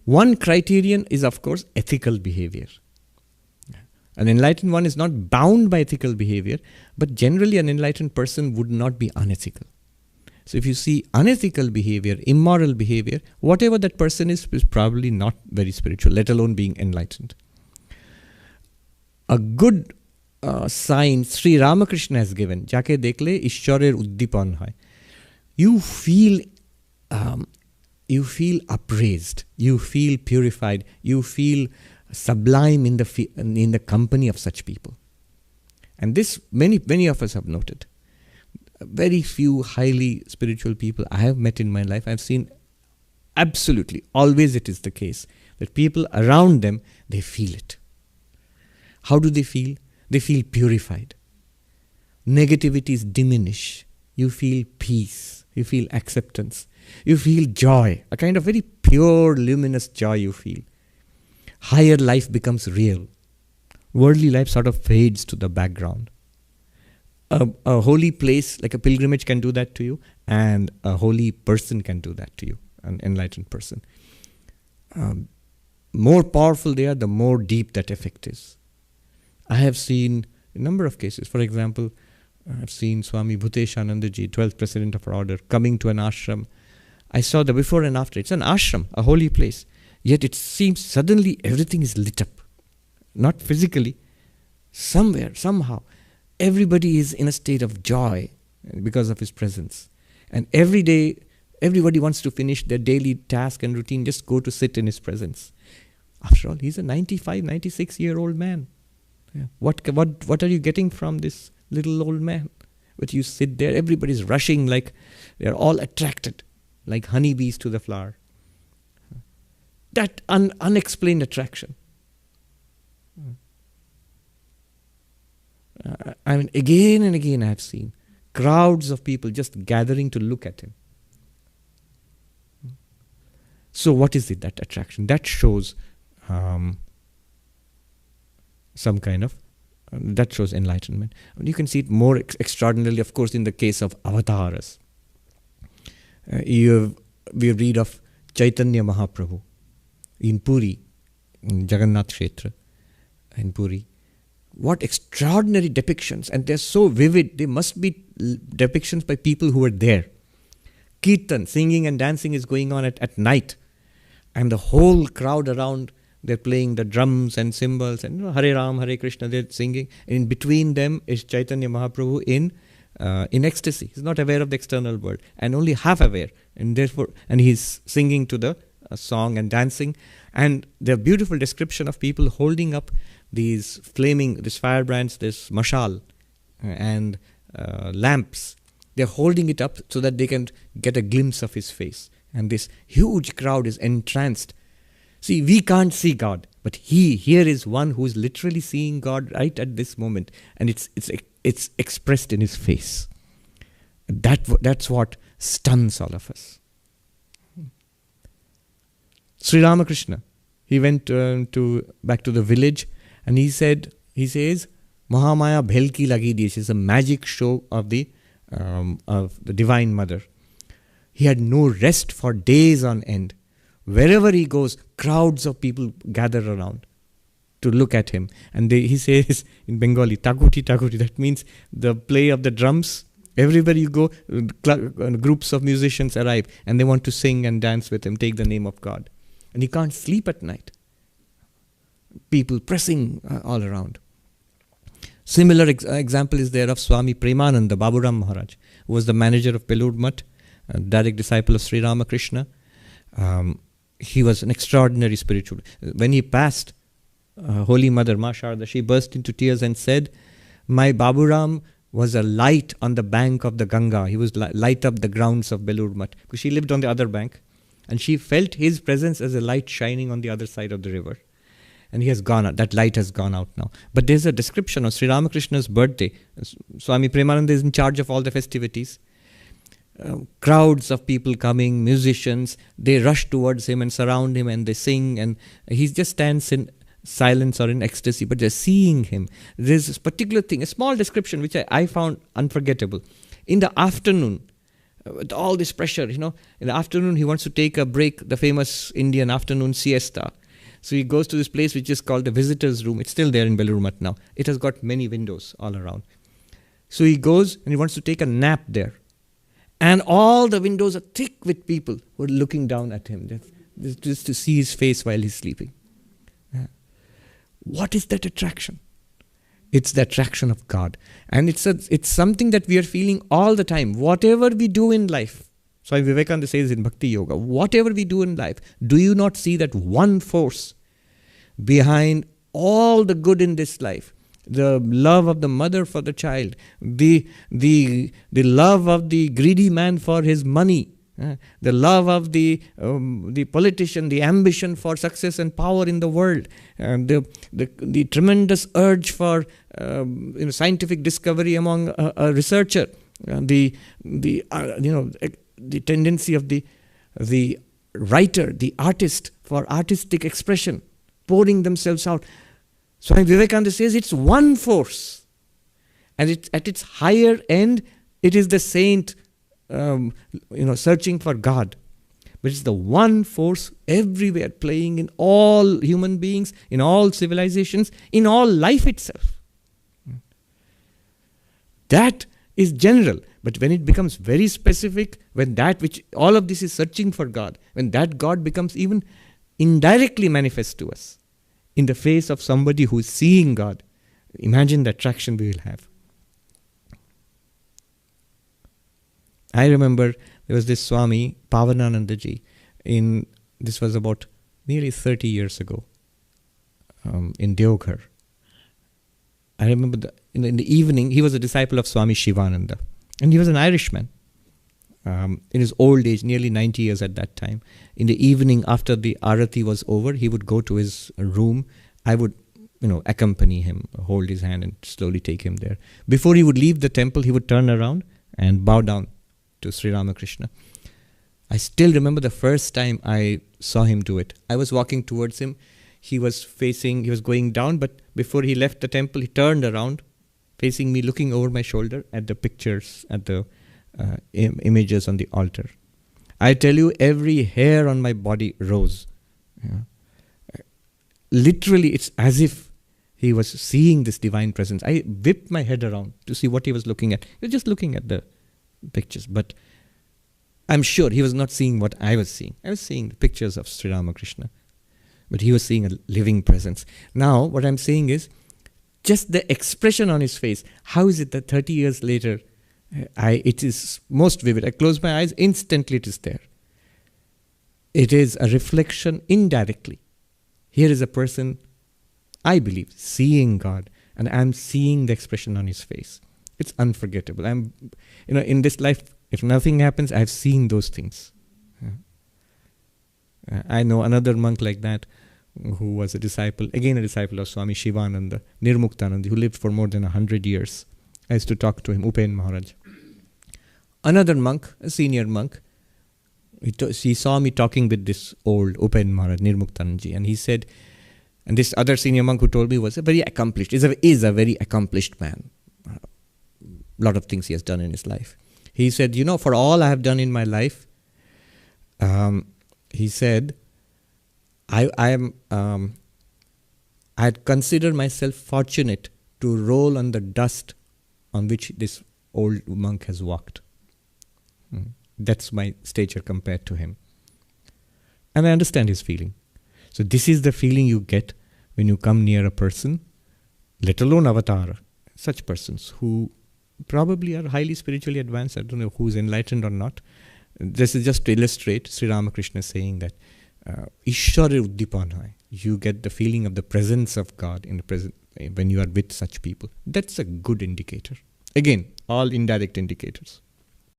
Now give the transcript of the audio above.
One criterion is, of course, ethical behavior. An enlightened one is not bound by ethical behavior, but generally an enlightened person would not be unethical. So if you see unethical behavior, immoral behavior, whatever that person is probably not very spiritual, let alone being enlightened. A good sign Sri Ramakrishna has given, Jake dekle Ishwarer Uddipan hai. You feel upraised, you feel purified, you feel sublime in the company of such people. And this many of us have noted. Very few highly spiritual people I have met in my life, I've seen absolutely, always it is the case, that people around them, they feel it. How do they feel? They feel purified. Negativities diminish. You feel peace. You feel acceptance. You feel joy, a kind of very pure, luminous joy you feel. Higher life becomes real. Worldly life sort of fades to the background. A holy place like a pilgrimage can do that to you, and a holy person can do that to you, an enlightened person. More powerful they are, the more deep that effect is. I have seen a number of cases. For example, I've seen Swami Bhuteshanandaji, 12th President of our order, coming to an ashram. I saw the before and after. It's an ashram, a holy place. Yet it seems suddenly everything is lit up. Not physically. Somewhere, somehow. Everybody is in a state of joy because of his presence. And every day, everybody wants to finish their daily task and routine, just go to sit in his presence. After all, he's a 95, 96-year-old man. Yeah. What are you getting from this little old man? But you sit there, everybody's rushing like they're all attracted, like honeybees to the flower. That unexplained attraction. I mean, again and again I have seen crowds of people just gathering to look at him. So what is it, that attraction? That shows some kind of, that shows enlightenment. And you can see it more extraordinarily, of course, in the case of avatars. We read of Chaitanya Mahaprabhu in Puri, in Jagannath Kshetra, in Puri. What extraordinary depictions, and they're so vivid. They must be depictions by people who were there. Kirtan, singing and dancing is going on at night, and the whole crowd around, they're playing the drums and cymbals, and Hare Ram, Hare Krishna, they're singing. And in between them is Chaitanya Mahaprabhu in ecstasy. He's not aware of the external world, and only half aware, and therefore, and he's singing to the song and dancing. And there are beautiful description of people holding up these firebrands, this mashal, and lamps. They're holding it up so that they can get a glimpse of his face. And this huge crowd is entranced. See, we can't see God, but here is one who is literally seeing God right at this moment, and it's expressed in his face. That's what stuns all of us. Sri Ramakrishna, he went back to the village, and he says, Mahamaya bhelki lagi diye. It's a magic show of the Divine Mother. He had no rest for days on end. Wherever he goes, crowds of people gather around to look at him. And he says in Bengali, takuti takuti, that means the play of the drums. Everywhere you go, groups of musicians arrive, and they want to sing and dance with him, take the name of God. And he can't sleep at night. People pressing all around. Similar example is there of Swami Premananda, Baburam Maharaj, who was the manager of Pelur Mutt, a direct disciple of Sri Ramakrishna. He was an extraordinary spiritual. When he passed, Holy Mother, Ma Sharda, she burst into tears and said, my Baburam was a light on the bank of the Ganga. He was light up the grounds of Belur Mutt, because she lived on the other bank. And she felt his presence as a light shining on the other side of the river. And he has gone out. That light has gone out now. But there's a description of Sri Ramakrishna's birthday. Swami Premananda is in charge of all the festivities. Crowds of people coming, musicians, they rush towards him and surround him, and they sing, and he just stands in silence or in ecstasy, but they're seeing him. There's this particular thing, a small description which I found unforgettable. In the afternoon, with all this pressure, In the afternoon, he wants to take a break, the famous Indian afternoon siesta. So he goes to this place which is called the visitor's room. It's still there in Belur Math now. It has got many windows all around. So he goes and he wants to take a nap there. And all the windows are thick with people who are looking down at him, just to see his face while he's sleeping. What is that attraction? It's the attraction of God. And it's something that we are feeling all the time. Whatever we do in life, Swami Vivekananda says in Bhakti Yoga, whatever we do in life, do you not see that one force behind all the good in this life? The love of the mother for the child, the love of the greedy man for his money, the love of the politician, the ambition for success and power in the world, the tremendous urge for scientific discovery among a researcher, the tendency of the writer, the artist for artistic expression, pouring themselves out. Swami Vivekananda says it's one force, and at its higher end, it is the saint, searching for God. But it's the one force everywhere, playing in all human beings, in all civilizations, in all life itself. That is general. But when it becomes very specific, when that which all of this is searching for God, when that God becomes even indirectly manifest to us in the face of somebody who is seeing God, imagine the attraction we will have. I remember there was this Swami, Pavananandaji, this was about nearly 30 years ago, in Deoghar. I remember in the evening, he was a disciple of Swami Shivananda, and he was an Irishman. In his old age, nearly 90 years at that time. In the evening, after the arati was over, he would go to his room. I would, accompany him, hold his hand and slowly take him there. Before he would leave the temple, he would turn around and bow down to Sri Ramakrishna. I still remember the first time I saw him do it. I was walking towards him. He was going down, but before he left the temple, he turned around, facing me, looking over my shoulder at the pictures, at the images on the altar. I tell you, every hair on my body rose. Literally, it's as if he was seeing this divine presence. I whipped my head around to see what he was looking at. He was just looking at the pictures, but I'm sure he was not seeing what I was seeing. I was seeing the pictures of Sri Ramakrishna, but he was seeing a living presence. Now, what I'm saying is, just the expression on his face, how is it that 30 years later, it is most vivid. I close my eyes, instantly it is there. It is a reflection indirectly. Here is a person, I believe, seeing God, and I'm seeing the expression on his face. It's unforgettable. In this life, if nothing happens, I've seen those things. I know another monk like that, who was a disciple of Swami Shivananda, Nirmuktananda, who lived for more than 100 years. I used to talk to him, Upen Maharaj. Another monk, a senior monk, he saw me talking with this old Upen Maharaj, Nirmuktanandaji, and he said, and this other senior monk who told me was is a very accomplished man. A lot of things he has done in his life. He said, for all I have done in my life, he said, I had considered myself fortunate to roll on the dust on which this old monk has walked. That's my stature compared to him. And I understand his feeling. So this is the feeling you get when you come near a person, let alone avatar, such persons who probably are highly spiritually advanced. I don't know who's enlightened or not. This is just to illustrate Sri Ramakrishna saying that Ishwara Uddipana, you get the feeling of the presence of God in the present when you are with such people. That's a good indicator. Again, all indirect indicators.